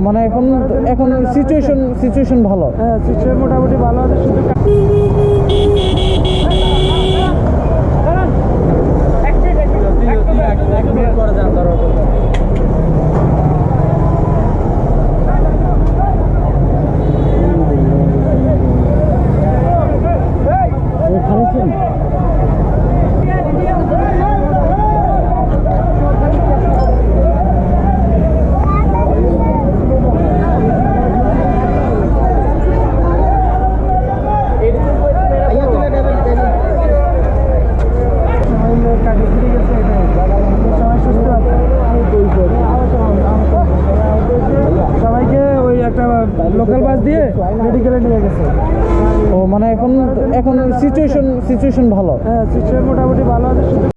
মানে এখন এখন সিচুয়েশন ভালো। হ্যাঁ, সিচুয়েশন মোটামুটি ভালো আছে, শুধু সবাইকে ওই একটা লোকাল বাস দিয়ে মেডিকেলে নিয়ে গেছে। ও মানে এখন সিচুয়েশন ভালো। হ্যাঁ, সিচুয়েশন মোটামুটি ভালো আছে, শুধু